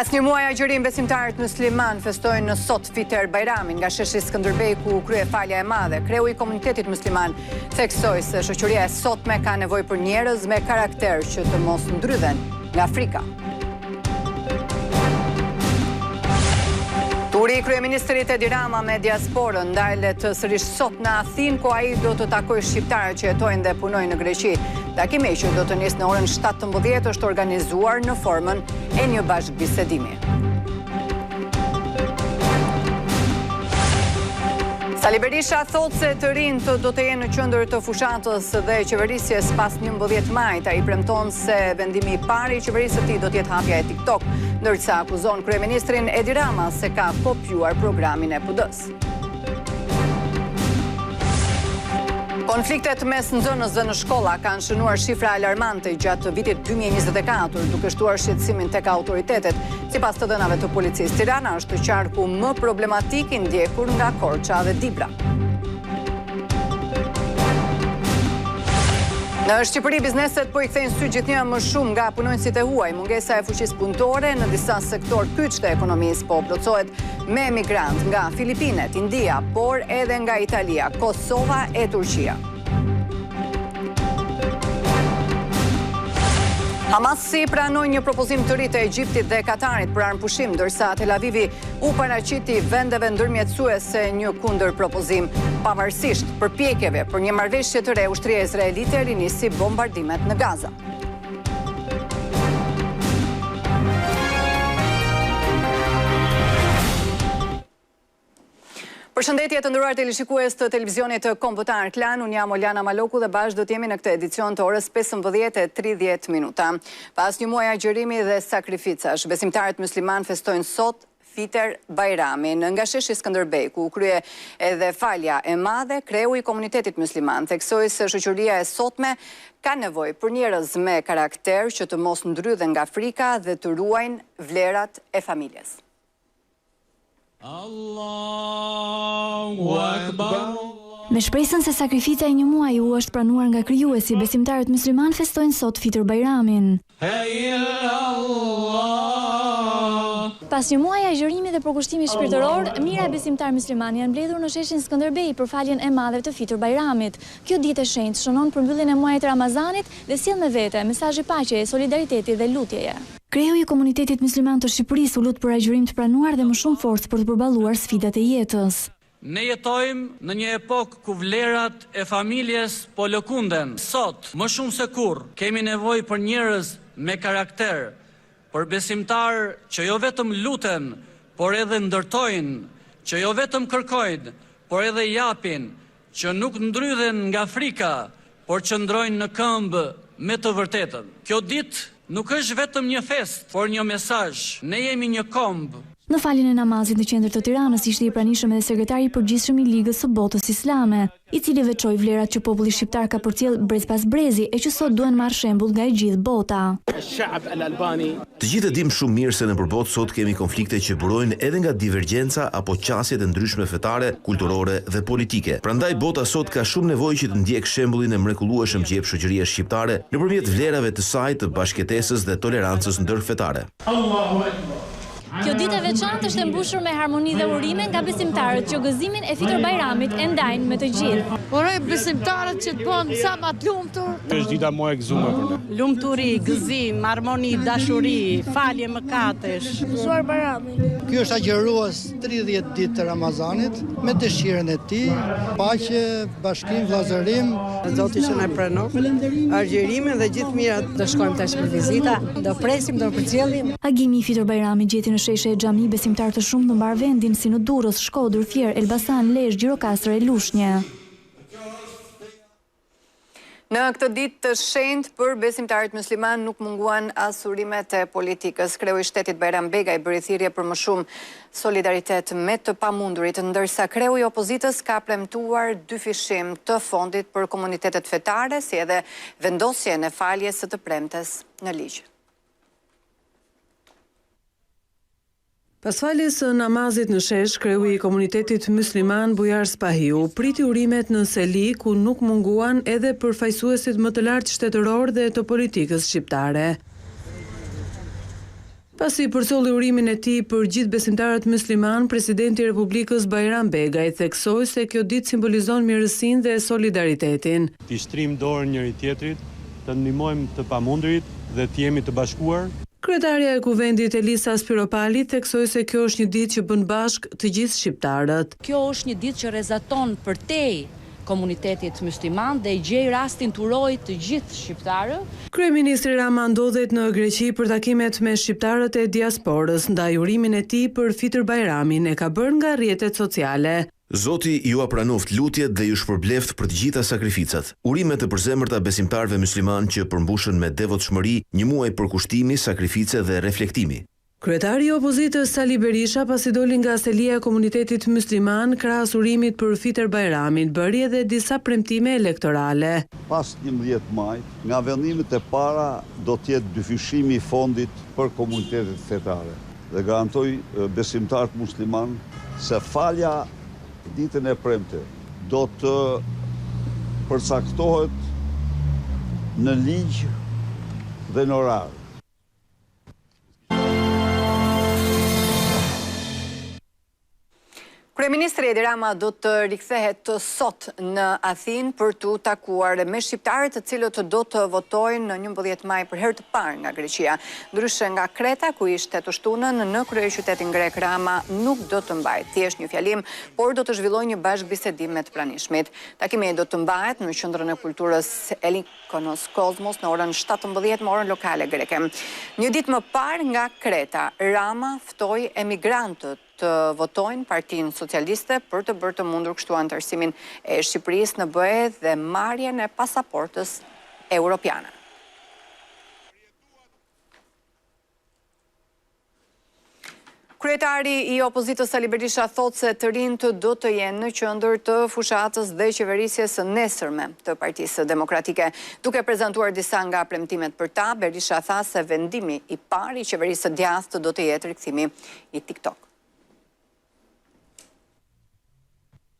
Pas një muaj agjërim, besimtarët musliman festojnë sot Fitër Bajramin nga sheshi Skënderbej ku krye falja e madhe. Kreu i komunitetit musliman theksoi se shoqëria e sotme ka nevojë për njerëz me karakter që të mos ndrydhen nga frika. Turi i kryeministrit Edi Rama me diasporën ndalet sërish sot në Athinë, ku ai do të takojë shqiptarët që jetojnë dhe punojnë në Greqi. Takimi që do të nisë në orën 17 është organizuar në formën e një bashkëbisedimi. Sali Berisha thot se të rinjt do të jenë në qendër të fushatës dhe qeverisjes pas 11 majit. Ai premton se vendimi i parë i qeverisë së tij do të jetë hapja e TikTok, ndërsa akuzon kryeministrin Edi Rama se ka kopjuar programin e PD-s. Konfliktet mes nxënësve në shkolla kanë shënuar shifra alarmante gjatë vitit 2024, duke shtuar shqetësimin tek autoritetet. Sipas të dhënave të policisë, Tirana është qarku më problematik i ndjekur nga Korça dhe Dibra. Në Shqipëri, bizneset po i kthejnë sy gjithnjë më shumë nga punonjësit e huaj. Mungesa e fuqisë punëtore në disa sektor kyç të ekonomisë po plotësohet me emigrantë nga Filipinet, India, por edhe nga Italia, Kosova e Turqia. Hamasi pranoi një propozim të ri të Egjiptit dhe Katarit për armëpushim, ndërsa Tel Avivi u paraqiti vendeve ndërmjetësuese një kundër propozim. Pavarësisht përpjekjeve për një marrëveshje të re, ushtria izraelite rinisi bombardimet në Gaza. Përshëndetje të nderuar televizionist të televizionit kombëtar Klan, unë jam Oljana Maloku dhe bashkë do të jemi në këtë edicion të orës 15:30. Pas një muaji agjërimi dhe sakrificash, besimtarët musliman festojnë sot Fitër Bajramin nga sheshi Skënderbej, ku krye edhe falja e madhe. Kreu i komunitetit musliman theksoi se shoqëria e sotme ka nevojë për njerëz me karakter që të mos ndrydhen nga frika dhe të ruajnë vlerat e familjes. Allahu Akbar. Me shpresën se sakrifica e një muaji u është pranuar nga krijuesi, besimtarët musliman festojnë sot Fitër Bajramin. Pas një muaji agjërimi dhe përkushtimi shpirtëror, mira e besimtar musliman janë mbledhur në sheshin Skënderbej për faljen e madhe të Fitër Bajramit. Kjo ditë e shenjtë shënon përmbylljen e muajit Ramazanit dhe sjell me vete mesazhe paqeje, solidariteti dhe lutjeje. Kreu i komunitetit musliman të Shqipërisë u lut për agjërim të pranuar dhe më shumë forcë për të përballuar sfidat e jetës. Ne jetojmë në një epokë ku vlerat e familjes po lëkunden. Sot, më shumë se kurrë, kemi nevojë për njerëz me karakter, për besimtar që jo vetëm luten, por edhe ndërtojnë, që jo vetëm kërkojnë, por edhe japin, që nuk ndrydhen nga frika, por që ndrojnë në këmbë me të vërtetën. Kjo ditë nuk është vetëm një fest, por një mesazh. Ne jemi një kombë. Në faljen e namazit në qendër të Tiranës ishte i pranishëm edhe sekretari i përgjithshëm i Ligës së Botës Islame, i cili veçoi vlerat që populli shqiptar ka përcjell brez pas brezi e që sot duhen marrë shembull nga e gjithë bota. Të gjithë e dim shumë mirë se nëpër botë sot kemi konflikte që burojnë edhe nga divergjenca apo qasjet e ndryshme fetare, kulturore dhe politike. Prandaj bota sot ka shumë nevojë që të ndjek shembullin e mrekullueshëm që jep shoqëria shqiptare nëpërmjet vlerave të saj të bashkëtesës dhe tolerancës ndërfetare. Allahu Akbar. Kjo ditë e veçantë është e mbushur me harmoni dhe urime nga besimtarët që gëzimin e Fitër Bajramit e ndajnë me të gjithë. Uroj besimtarët që të bëhen sa më të lumtur. Është dita më e gëzuar për ne. Lumturi, gëzim, harmoni, dashuri, falje mëkatesh. Gëzuar Bajramin. Ky është agjërues 30 ditë të Ramazanit me dëshirën e tij, paqe, bashkim, vllazërim. Zoti që na pranon agjërimin dhe gjithë mirat. Do shkojmë tash për vizita, do presim, do përcjellim. Agimi i Fitër Bajramit gjeti në sheshe e xhami besimtar të shumë në mbar vendin si në Durrës, Shkodër, Fier, Elbasan, Lezhë, Gjirokastër e Lushnjë. Në këtë ditë të shenjtë për besimtarët musliman nuk munguan as urimet e politikës. Kreu i shtetit Bajram Begaj bëri thirrje për më shumë solidaritet me të pamundurit, ndërsa kreu i opozitës ka premtuar dyfishim të fondit për komunitetet fetare, si edhe vendosjen e faljes së të premtes në ligj. Pas faljes së namazit në shesh, kreu i komunitetit musliman Bujar Spahiu priti urimet në Seli, ku nuk munguan edhe përfaqësuesit më të lartë shtetëror dhe të politikës shqiptare. Pasi përsolli urimin e tij për gjithë besimtarët musliman, presidenti i Republikës Bajram Begaj theksoi se kjo ditë simbolizon mirësinë dhe solidaritetin. Të shtrim dorën njëri tjetrit, të ndihmojmë të pamundurit dhe të jemi të bashkuar. Kryetarja e Kuvendit Elisa Spiropali theksoi se kjo është një ditë që bën bashk të gjithë shqiptarët. Kjo është një ditë që rrezaton përtej komunitetit musliman dhe i gjej rastin të urojë të gjithë shqiptarët. Kryeministri Rama ndodhet në Greqi për takimet me shqiptarët e diasporës, ndaj urimin e tij për Fitër Bajramin e ka bërë nga rrjetet sociale. Zoti ju apranoft lutjet dhe ju shpërbleft për të gjitha sakrificat. Urimet e përzemërta besimtarëve musliman që përmbushën me devotshmëri një muaj përkushtimi, sakrifice dhe reflektimi. Kryetari i opozitës Sali Berisha pasi doli nga selia e komunitetit musliman krahas urimit për Fitër Bajramin, bëri edhe disa premtime elektorale. Pas 11 majit, nga vendimet e para do të jetë dyfishimi i fondit për komunitetet fetare. Dhe garantoj besimtarët musliman se falja ditën e premte do të përcaktohet në ligj dhe në orar. Kryeministri Edi Rama do të rikthehet sot në Athinë për të takuar me shqiptarët të cilët do të votojnë në 11 maj për herë të parë nga Greqia. Ndryshe nga Kreta, ku ishte të shtunën në kryeqytetin grek, Rama nuk do të mbajë thjesht një fjalim, por do të zhvillojë një bashkëbisedim me të pranishmit. Takimi do të mbahet në Qendrën e Kulturës Elikonos Kozmos në orën 17 me orën lokale greke. Një ditë më parë nga Kreta, Rama ftoi emigrantët të votojnë Partinë Socialiste për të bërë të mundur kështu anëtarësimin e Shqipërisë në BE dhe marrjen e pasaportës europiane. Kryetari i opozitës Sali Berisha thotë se të rinjtë do të jenë në qendër të fushatës dhe qeverisjes së nesërme të Partisë Demokratike. Duke prezantuar disa nga premtimet për ta, Berisha tha se vendimi i parë i qeverisë së djathtë do të jetë rikthimi i TikTok.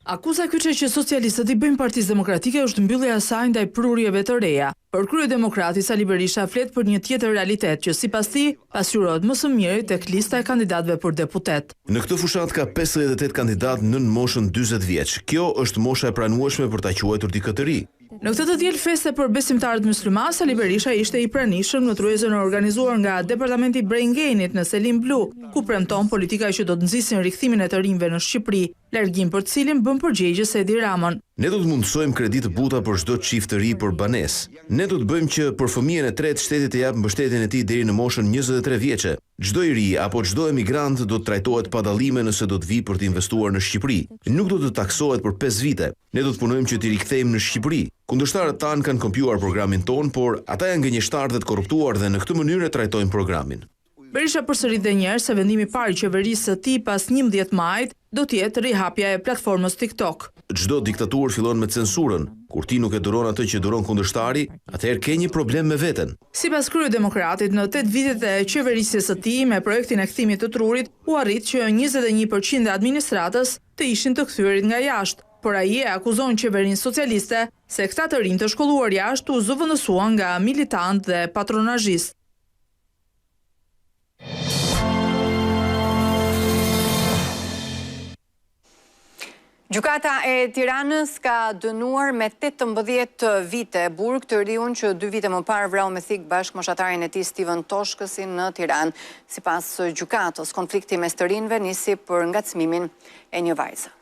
Akuza kyçe që socialistët i bëjnë Partisë Demokratike është mbyllja e saj ndaj prurjeve të reja. Për kryedemokrati Sali Berisha flet për një tjetër realitet që sipas tij pasqyrohet më së miri tek lista e kandidatëve për deputet. Në këtë fushat ka 58 kandidatë nën moshën 40 vjeç. Kjo është mosha e pranueshme për ta quajtur dikë të ri. Në këtë të diel feste për besimtarët musliman, Sali Berisha ishte i pranishëm në tryezën e organizuar nga Departamenti Brejngenit në Selim Blu, ku premton politika që do të nxisin rikthimin e të rinjve në Shqipëri, largim për të cilin bën përgjegjës Edi Ramën. Ne do të mundsojmë kredi të buta për çdo çift të ri për banesë. Ne do të bëjmë që për fëmijën e tretë shteti të japë mbështetjen e tij deri në moshën 23 vjeçe. Çdo i ri apo çdo emigrant do të trajtohet pa dallime nëse do të vijë për të investuar në Shqipëri. Nuk do të taksohet për 5 vite. Ne do të punojmë që t'i rikthejmë në Shqipëri. Kundërshtarët tanë kanë kopjuar programin ton, por ata janë gënjeshtarë dhe të korruptuar dhe në këtë mënyrë trajtojnë programin. Berisha përsërit dhe njerë se vendimi parë i qeverisë së tij pas 11 majit do të jetë rihapja e platformës TikTok. Çdo diktaturë fillon me censurën. Kur ti nuk e duron atë që duron kundërshtari, atëherë ke një problem me veten. Sipas kryedemokratit, në 8 vitet e qeverisjes së tij me projektin e kthimit të trurit, u arrit që 21% e administratës të ishin të kthyerit nga jashtë, por ai e akuzon qeverinë socialiste se këta të rinj të shkolluar jashtë u zëvendësuan nga militantë dhe patronazhistë. Gjykata e Tiranës ka dënuar me 18 vite burg të riun që 2 vite më parë vrau me thik bashkëmoshatarin e tij Steven Toshkësin në Tiranë. Sipas gjykatës, konflikti mes të rinjve nisi për ngacmimin e një vajze.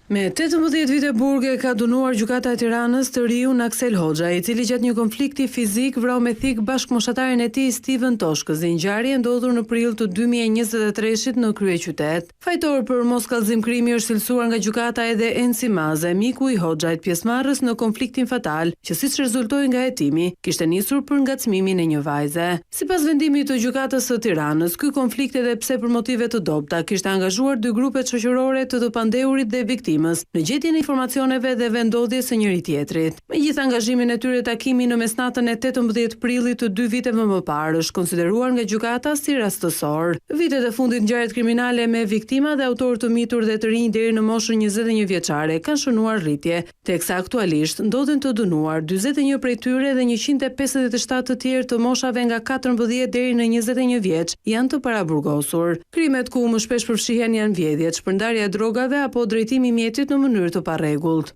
Me 18 vite burge ka dënuar gjykata e Tiranës të riun Aksel Hoxha, i cili gjatë një konflikti fizik vrau me thik bashkëmoshatarin e tij Steven Toshkësin. Ngjarje ndodhur në prill të 2023-shit në kryeqytet. Fajtor për moskallëzim krimi është cilësuar nga gjykata edhe Enci Maze, miku i Hoxhait, pjesëmarrës në konfliktin fatal, që siç rezultoi nga hetimi, kishte nisur për ngacmimin e një vajze. Sipas vendimit të gjykatës së Tiranës, ky konflikt edhe pse për motive të dobta kishte angazhuar dy grupe shoqërore të pandeurit dhe viktimës, klimës, në gjetjen e informacioneve dhe vendodhjes së njëri tjetrit. Megjithë angazhimin e tyre, takimi në mesnatën e 18 prillit të 2 viteve më parë është konsideruar nga gjykata si rastësor. Vitet e fundit ngjarjet kriminale me viktima dhe autorë të mitur dhe të rinj deri në moshën 21 vjeçare kanë shënuar rritje, teksa aktualisht ndodhen të dënuar 41 prej tyre dhe 157 të tjerë të moshave nga 14 deri në 21 vjeç janë të paraburgosur. Krimet ku më shpesh përfshihen janë vjedhjet, shpërndarja e drogave apo drejtimi i mjetit në mënyrë të parregullt.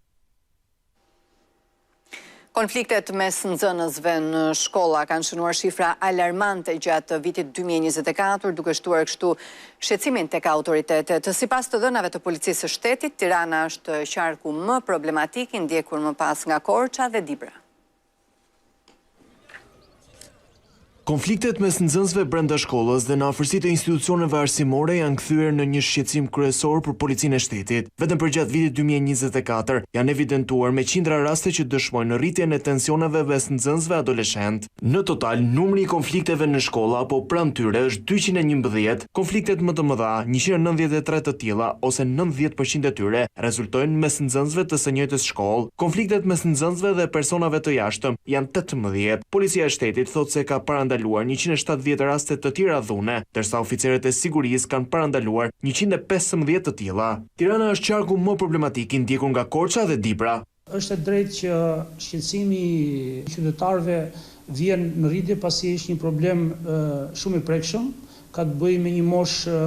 Konfliktet mes nxënësve në shkolla kanë shënuar shifra alarmante gjatë vitit 2024, duke shtuar kështu shqetësimin tek autoritetet. Sipas të dhënave të policisë së shtetit, Tirana është qarku më problematik, i ndjekur më pas nga Korça dhe Dibra. Konfliktet mes nxënësve brenda shkollës dhe në afërsitë e institucioneve arsimore janë kthyer në një shqetësim kryesor për policinë e shtetit. Vetëm përgjatë vitit 2024 janë evidentuar me qindra raste që dëshmojnë rritjen e tensioneve mes nxënësve adoleshent. Në total, numri i konflikteve në shkolla apo pranë tyre është 211, konfliktet më të mëdha, 193 të tilla ose 90% e tyre rezultojnë mes nxënësve të së njëjtës shkollë. Konfliktet mes nxënësve dhe personave të jashtëm janë 18. Policia e shtetit thotë se ka parandaluar 170 raste të tjera dhune, ndërsa oficerët e sigurisë kanë parandaluar 115 të tilla. Tirana është qarku më problematik, i ndjekur nga Korça dhe Dibra. Është e drejtë që shqetësimi i qytetarëve vjen në rritje pasi është një problem shumë i prekshëm, ka të bëjë me një moshë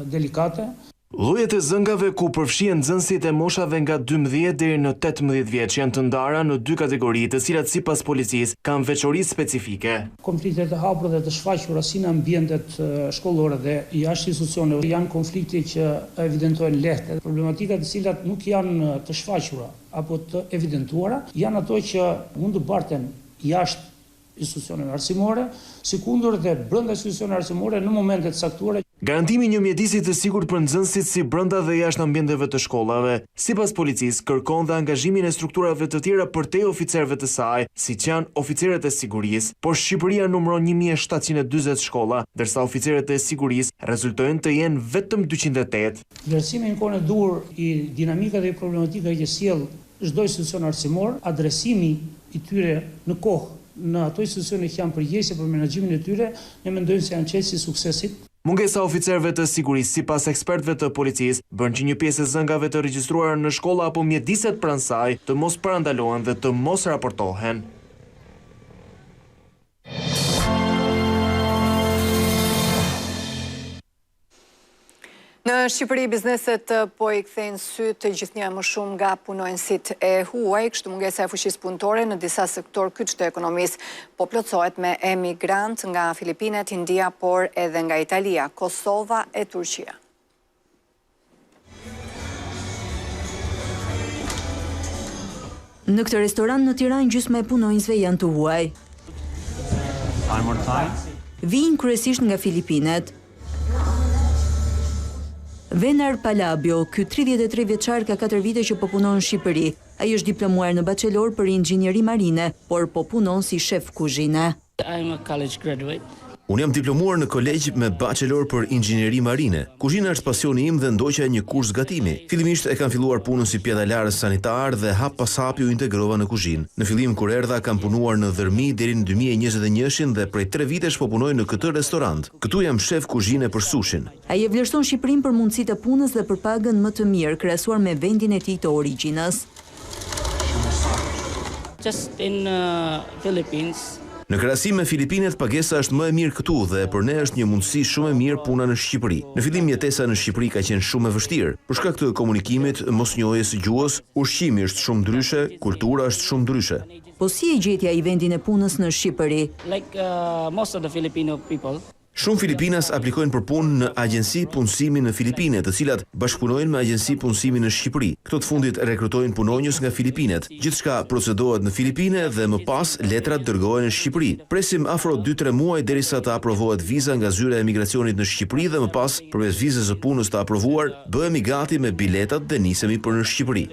delikate. Llojet e zëngave ku përfshihen nxënësit e moshave nga 12 deri në 18 vjeç janë të ndara në 2 kategori, të cilat sipas policisë kanë veçori specifike. Konfliktet e hapura dhe të shfaqura si në ambientet shkollore dhe jashtë institucioneve janë konflikte që evidentojnë lehtë. Problematikat të cilat nuk janë të shfaqura apo të evidentuara janë ato që mund të barten jashtë institucioneve arsimore, sikundër dhe brenda institucioneve arsimore në momente të caktuara. Garantimi një mjedisi të sigurt për nxënësit si brenda dhe jashtë ambienteve të shkollave, sipas policisë kërkon dhe angazhimin e strukturave të tjera përtej oficerëve të saj, siç janë oficerët e sigurisë, por Shqipëria numëron 1740 shkolla, ndërsa oficerët e sigurisë rezultojnë të jenë vetëm 208. Vlerësimi në kohën e dur i dinamikave dhe problematikave që sjell çdo institucion arsimor, adresimi i tyre në kohë në ato institucione që janë përgjegjëse për menaxhimin e tyre, ne mendojmë se janë çelësi i suksesit. Mungesa oficerëve të sigurisë, sipas ekspertëve të policisë, bën që një pjesë e zëngave të regjistruara në shkolla apo mjediset pranë saj të mos parandalohen dhe të mos raportohen. Në Shqipëri, bizneset po i kthejnë sy të gjithnjë më shumë nga punonësit e huaj, kështu mungesa e fuqisë punëtore në disa sektor kyç të ekonomisë po plotësohet me emigrant nga Filipinet, India, por edhe nga Italia, Kosova e Turqia. Në këtë restoran në Tiranë gjysma e punonjësve janë të huaj. Vijnë kryesisht nga Filipinet. Venar Palabio, ky 33 vjeçar ka 4 vite që po punon në Shqipëri. Ai është diplomuar në bachelor për inxhinieri marine, por po punon si shef kuzhine. I'm a college graduate. Unë jam diplomuar në kolegj me bachelor për inxhinieri marine. Kuzhina është pasioni im dhe ndoqja një kurs gatimi. Fillimisht e kam filluar punën si pjadalarës sanitar dhe hap pas hapi u integrova në kuzhinë. Në fillim kur erdha kam punuar në dhërmi deri në 2021 dhe prej 3 vitesh po punoj në këtë restorant. Këtu jam shef kuzhine për sushin. Ai e vlerëson Shqipërinë për mundësitë e punës dhe për pagën më të mirë krahasuar me vendin e tij të origjinës. Just in Philippines. Në krahasim me Filipinet, pagesa është më e mirë këtu dhe për ne është një mundësi shumë e mirë puna në Shqipëri. Në fillim jetesa në Shqipëri ka qenë shumë e vështirë. Për shkak të komunikimit, mosnjohjes së gjuhës, ushqimi është shumë ndryshe, kultura është shumë ndryshe. Po si e gjetja i vendin e punës në Shqipëri? Like most of the Filipino people. Shumë Filipinas aplikojnë për punë në agjensi punësimi në Filipine, të cilat bashkëpunojnë me agjensi punësimi në Shqipëri. Këto të fundit rekrutojnë punonjës nga Filipinet. Gjithçka procedohet në Filipine dhe më pas letrat dërgohen në Shqipëri. Presim afro 2-3 muaj derisa të aprovohet viza nga zyra e emigracionit në Shqipëri dhe më pas, përmes vizës së punës të aprovuar, bëhemi gati me biletat dhe nisemi për në Shqipëri.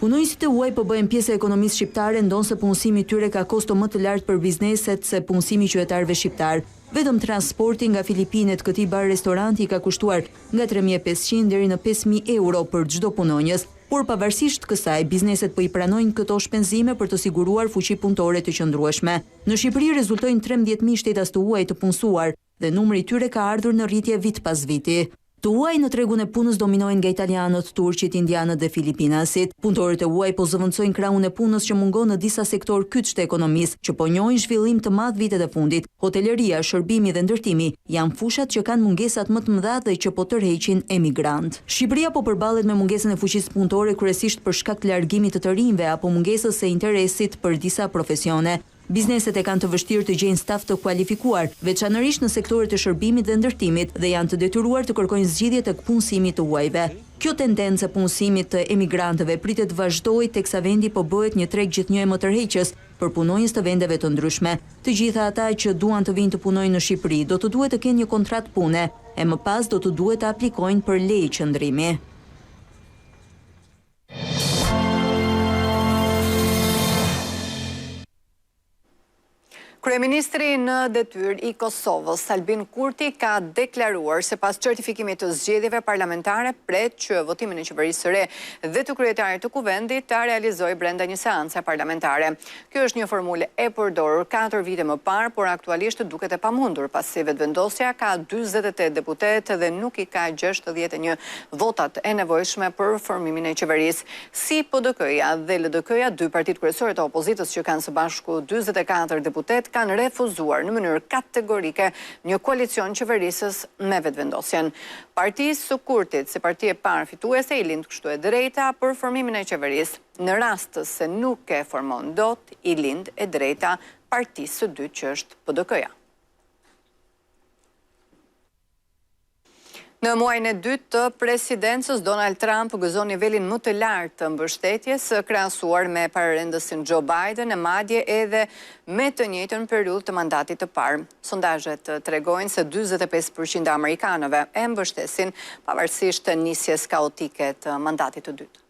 Punonjësit e huaj po bëhen pjesë e ekonomisë shqiptare, ndonse punësimi i tyre ka kosto më të lartë për bizneset se punësimi i qytetarëve shqiptar. Vetëm transporti nga Filipinet këtij bar restoranti ka kushtuar nga 3.500 deri në 5.000 euro për çdo punonjës. Por pavarësisht kësaj, bizneset po i pranojnë këto shpenzime për të siguruar fuqi punëtore të qëndrueshme. Në Shqipëri rezultojnë 13.000 shtetas të huaj të punësuar dhe numri i tyre ka ardhur në rritje vit pas viti. Të huaj në tregun e punës dominojnë nga italianët, turqit, indianët dhe filipinasit. Punëtorët e huaj po zëvendësojnë krahun e punës që mungon në disa sektor kyç të ekonomisë, që po njohin zhvillim të madh vitet e fundit. Hoteleria, shërbimi dhe ndërtimi janë fushat që kanë mungesat më të mëdha dhe që po tërheqin emigrant. Shqipëria po përballet me mungesën e fuqisë punëtore kryesisht për shkak të largimit të rinjve apo mungesës së interesit për disa profesione. Bizneset e kanë të vështirë të gjejnë staf të kualifikuar, veçanërisht në sektorët e shërbimit dhe ndërtimit, dhe janë të detyruar të kërkojnë zgjidhje tek punësimi të huajve. Kjo tendencë e punësimit të emigrantëve pritet vazhdojë teksa vendi po bëhet një treg gjithnjë më tërheqës për punonjës të vendeve të ndryshme. Të gjitha ata që duan të vinë të punojnë në Shqipëri do të duhet të kenë një kontratë pune, e më pas do të duhet të aplikojnë për lejë qëndrimi. Kryeministri në detyrë i Kosovës, Albin Kurti, ka deklaruar se pas certifikimit të zgjedhjeve parlamentare pret që votimin e qeverisë së re dhe të kryetarit të kuvendit ta realizojë brenda një seance parlamentare. Kjo është një formulë e përdorur 4 vite më parë, por aktualisht duket e pamundur pasi vetëvendosja ka 48 deputet dhe nuk i ka 61 votat e nevojshme për formimin e qeverisë. Si PDK-ja dhe LDK-ja, dy partitë kryesore të opozitës që kanë së bashku 44 deputet, kanë refuzuar në mënyrë kategorike një koalicion qeverisës me vetëvendosjen. Partisë së Kurtit, si parti e parë fituese, i lind kështu e drejta për formimin e qeverisë. Në rast se nuk e formon dot, i lind e drejta partisë së dytë që është PDK-ja. Në muajin e dytë të presidencës, Donald Trump gëzon nivelin më të lartë të mbështetjes krahasuar me pararendësin Joe Biden, e madje edhe me të njëjtën periudhë të mandatit të parë. Sondazhet tregojnë se 45% e amerikanëve e mbështesin pavarësisht nisjes kaotike të mandatit të dytë.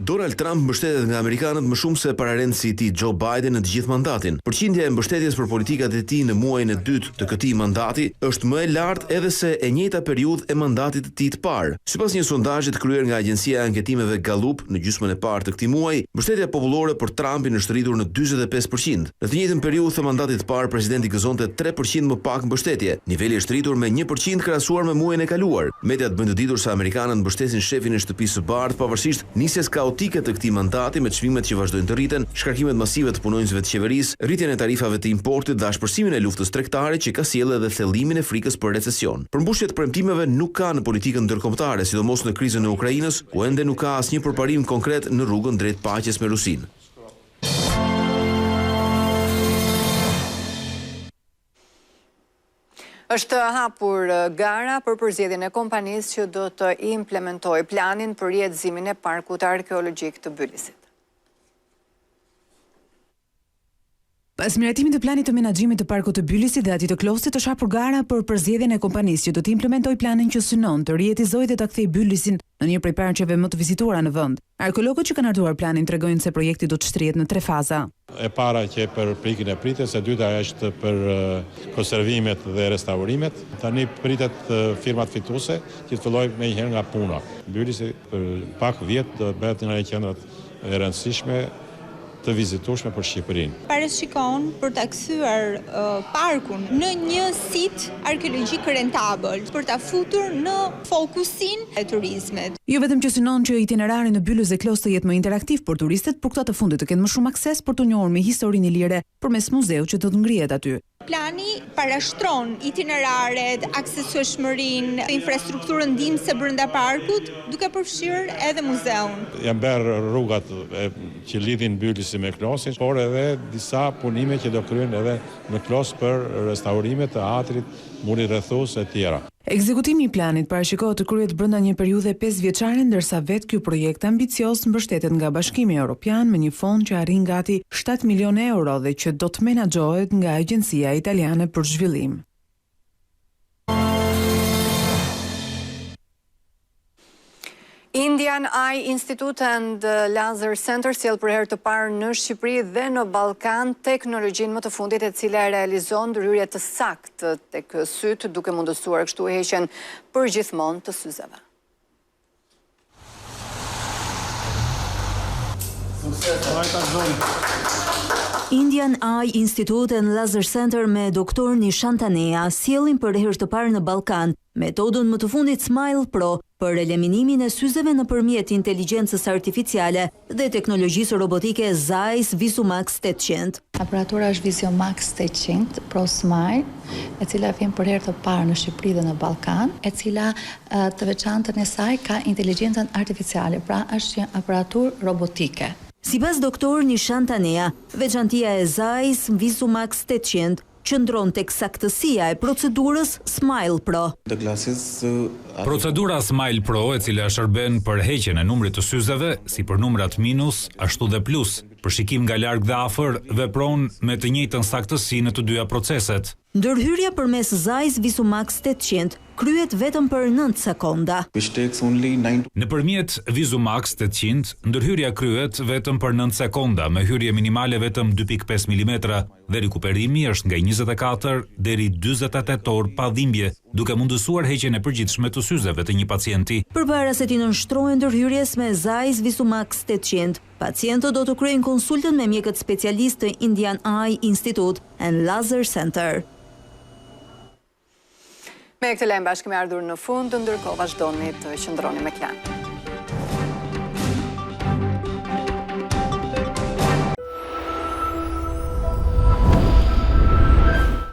Donald Trump mbështetet nga amerikanët më shumë se pararendësi i tij Joe Biden në të gjithë mandatin. Përqindja e mbështetjes për politikat e tij në muajin e dytë të këtij mandati është më e lartë edhe se e njëjta periudhë e mandatit të tij të parë. Sipas një sondazhi të kryer nga agjencia e anketimeve Gallup në gjysmën e parë të këtij muaji, mbështetja popullore për Trumpin është rritur në 45%. Në të njëjtën periudhë të mandatit të parë, presidenti gëzonte 3% më pak mbështetje. Niveli është rritur me 1% krahasuar me muajin e kaluar. Mediat bëjnë të ditur se amerikanët mbështesin shefin e shtëpisë së bardhë pavarësisht nisjes kaotike të këtij mandati me çmimet që vazhdojnë të rriten, shkarkimet masive të punonjësve të qeverisë, rritjen e tarifave të importit dhe ashpërsimin e luftës tregtare që ka sjellë edhe thellimin e frikës për recesion. Përmbushjet premtimeve nuk ka në politikën ndërkombëtare, sidomos në krizën e Ukrainës, ku ende nuk ka asnjë përparim konkret në rrugën drejt paqes me Rusinë. Është hapur gara për përzgjedhjen e kompanisë që do të implementojë planin për rrjedhimin e parkut arkeologjik të Bylisit. Pas miratimit të planit të menaxhimit të parkut të Bylisit dhe atij të Klosit, është hapur gara për përzgjedhjen e kompanisë që do të implementojë planin që synon të rrjetizojë dhe ta kthejë Bylisin në një prej parqeve më të vizituara në vend. Arkeologët që kanë ardhuar planin tregojnë se projekti do të shtrihet në 3 faza. E para që për prikjen e pritjes, e dyta është për konservimet dhe restaurimet. Tani pritet firmat fituese që të fillojnë me njëherë nga puna. Bylisi për pak vjet do bëhet një nga qendrat e rëndësishme të vizitueshme për Shqipërinë. Parashikon për ta kthyer parkun në një sit arkeologjik rentabël, për ta futur në fokusin e turizmit. Jo vetëm që synon që itinerari në Bylës dhe Klos të jetë më interaktiv për turistët, por këta të fundit të kenë më shumë akses për të njohur me historinë e lire përmes muzeut që do të ngrihet aty. Plani parashtron itineraret, aksesueshmërinë, infrastrukturën ndihmëse brenda parkut, duke përfshirë edhe muzeun. Janë bërë rrugat që lidhin Bylisin me Klosin, por edhe disa punime që do kryen edhe në Klos për restaurime të atrit, muri rrethues e tjera. Ekzekutimi i planit parashikohet të kryhet brenda një periudhe 5 vjeçare, ndërsa vetë ky projekt ambicios mbështetet nga Bashkimi Evropian me një fond që arrin gati 7 milionë euro dhe që do të menaxhohet nga Agjencia Italiane për Zhvillim. Indian Eye Institute and Laser Center sjell për herë të parë në Shqipëri dhe në Ballkan teknologjinë më të fundit e cila realizon ndryrje të saktë tek syt, duke mundësuar kështu heqjen përgjithmonë të syzeve. Indian Eye Institute and Laser Center me doktor Nishan Tanea sjellin për herë të parë në Ballkan metodën më të fundit Smile Pro për eliminimin e syzeve nëpërmjet inteligjencës artificiale dhe teknologjisë robotike Zeiss VisuMax 800. Aparatura është VisuMax 800 Pro Smile, e cila vjen për herë të parë në Shqipëri dhe në Ballkan, e cila të veçantën e saj ka inteligjencën artificiale, pra është një aparaturë robotike. Sipas doktor Nishan Tanea, veçantia e Zeiss VisuMax 800 qëndron tek saktësia e procedurës Smile Pro. Procedura Smile Pro, e cila shërben për heqjen e numrit të syzeve, si për numrat minus, ashtu dhe plus, për shikim nga larg dhe afër, vepron me të njëjtën saktësi në të dyja proceset. Ndërhyrja përmes Zeiss VisuMax 800 kryhet vetëm për 9 sekonda. Nëpërmjet VisuMax 800, ndërhyrja kryhet vetëm për 9 sekonda, me hyrje minimale vetëm 2.5 mm dhe rikuperimi është nga 24 deri 48 orë pa dhimbje, duke mundësuar heqjen e përgjithshme të syzeve të një pacienti. Përpara se t'i nënshtrohen ndërhyrjes me Zeiss VisuMax 800, pacientët do të kryejnë konsultën me mjekët specialistë të Indian Eye Institute and Laser Center. Me këtë lajm bashkë me ardhur në fund, ndërkohë vazhdoni të qëndroni me Klan.